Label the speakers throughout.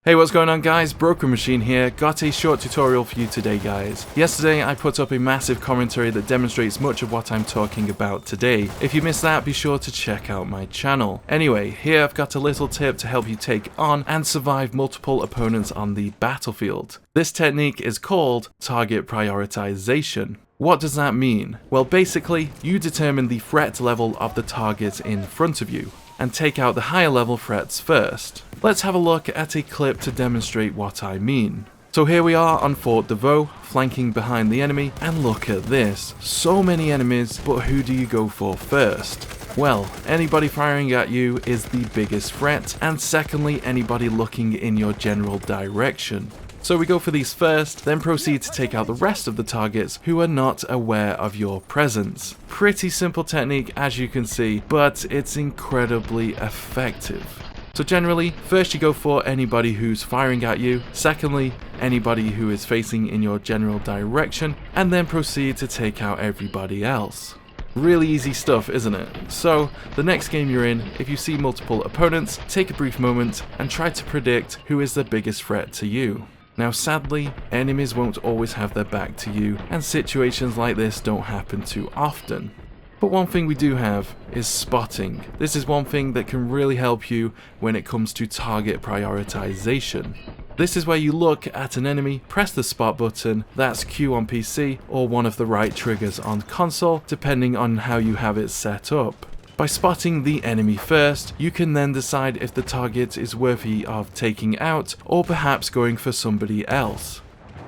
Speaker 1: Hey, what's going on guys? BrokenMachine here. Got a short tutorial for you today guys. Yesterday I put up a massive commentary that demonstrates much of what I'm talking about today. If you missed that, be sure to check out my channel. Anyway, here I've got a little tip to help you take on and survive multiple opponents on the battlefield. This technique is called target prioritization. What does that mean? Well, basically, you determine the threat level of the target in front of you and take out the higher level threats first. Let's have a look at a clip to demonstrate what I mean. So here we are on Fort Devoe, flanking behind the enemy, and look at this. So many enemies, but who do you go for first? Well, anybody firing at you is the biggest threat, and secondly, anybody looking in your general direction. So we go for these first, then proceed to take out the rest of the targets who are not aware of your presence. Pretty simple technique as you can see, but it's incredibly effective. So generally, first you go for anybody who's firing at you, secondly, anybody who is facing in your general direction, and then proceed to take out everybody else. Really easy stuff, isn't it? So, the next game you're in, if you see multiple opponents, take a brief moment and try to predict who is the biggest threat to you. Now sadly, enemies won't always have their back to you, and situations like this don't happen too often. But one thing we do have is spotting. This is one thing that can really help you when it comes to target prioritization. This is where you look at an enemy, press the spot button, that's Q on PC, or one of the right triggers on console, depending on how you have it set up. By spotting the enemy first, you can then decide if the target is worthy of taking out, or perhaps going for somebody else.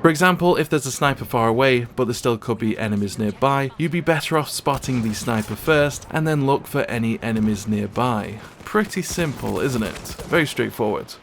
Speaker 1: For example, if there's a sniper far away, but there still could be enemies nearby, you'd be better off spotting the sniper first, and then look for any enemies nearby. Pretty simple, isn't it? Very straightforward.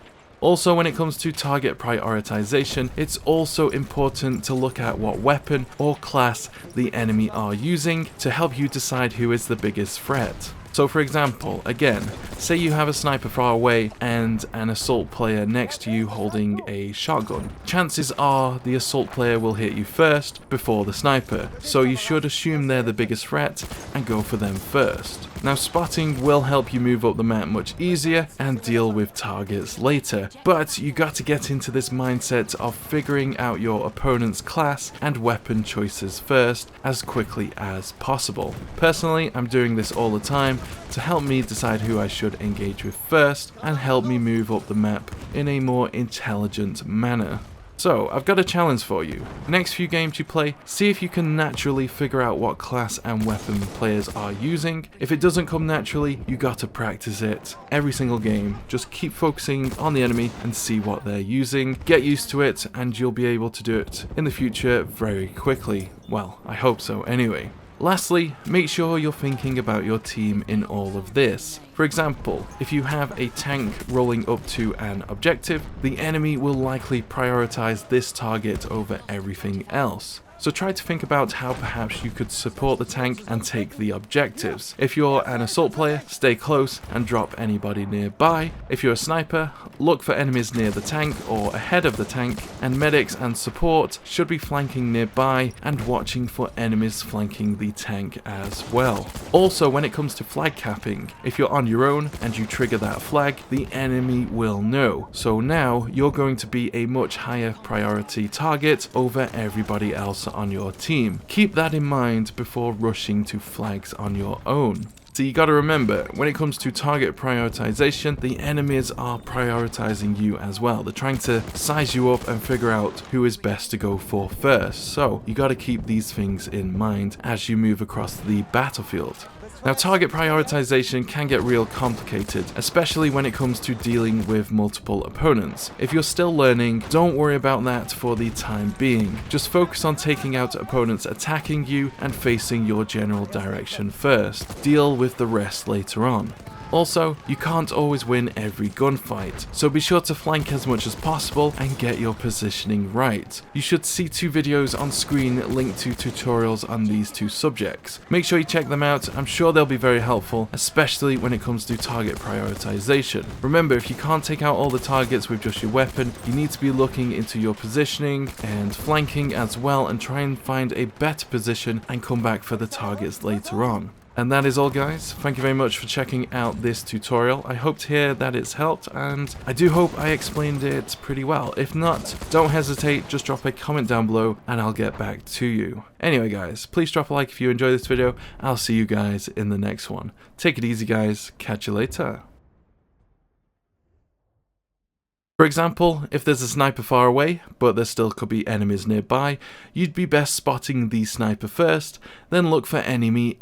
Speaker 1: Also, when it comes to target prioritization, it's also important to look at what weapon or class the enemy are using to help you decide who is the biggest threat. So for example, again, say you have a sniper far away and an assault player next to you holding a shotgun. Chances are the assault player will hit you first before the sniper, so you should assume they're the biggest threat and go for them first. Now spotting will help you move up the map much easier and deal with targets later, but you got to get into this mindset of figuring out your opponent's class and weapon choices first as quickly as possible. Personally, I'm doing this all the time to help me decide who I should engage with first and help me move up the map in a more intelligent manner. So, I've got a challenge for you. Next few games you play, see if you can naturally figure out what class and weapon players are using. If it doesn't come naturally, you gotta practice it every single game. Just keep focusing on the enemy and see what they're using. Get used to it and you'll be able to do it in the future very quickly. Well, I hope so anyway. Lastly, make sure you're thinking about your team in all of this. For example, if you have a tank rolling up to an objective, the enemy will likely prioritize this target over everything else. So try to think about how perhaps you could support the tank and take the objectives. If you're an assault player, stay close and drop anybody nearby. If you're a sniper, look for enemies near the tank or ahead of the tank, and medics and support should be flanking nearby and watching for enemies flanking the tank as well. Also, when it comes to flag capping, if you're on your own and you trigger that flag, the enemy will know. So now you're going to be a much higher priority target over everybody else on your team. Keep that in mind before rushing to flags on your own. So you gotta remember, when it comes to target prioritization, the enemies are prioritizing you as well. They're trying to size you up and figure out who is best to go for first. So you gotta keep these things in mind as you move across the battlefield. Now, target prioritization can get real complicated, especially when it comes to dealing with multiple opponents. If you're still learning, don't worry about that for the time being. Just focus on taking out opponents attacking you and facing your general direction first. Deal with the rest later on. Also, you can't always win every gunfight, so be sure to flank as much as possible and get your positioning right. You should see 2 videos on screen linked to tutorials on these 2 subjects. Make sure you check them out, I'm sure they'll be very helpful, especially when it comes to target prioritization. Remember, if you can't take out all the targets with just your weapon, you need to be looking into your positioning and flanking as well and try and find a better position and come back for the targets later on. And that is all, guys. Thank you very much for checking out this tutorial. I hope to hear that it's helped, and I do hope I explained it pretty well. If not, don't hesitate, just drop a comment down below and I'll get back to you. Anyway guys, please drop a like if you enjoyed this video. I'll see you guys in the next one. Take it easy guys, catch you later. For example, if there's a sniper far away, but there still could be enemies nearby, you'd be best spotting the sniper first, then look for enemy,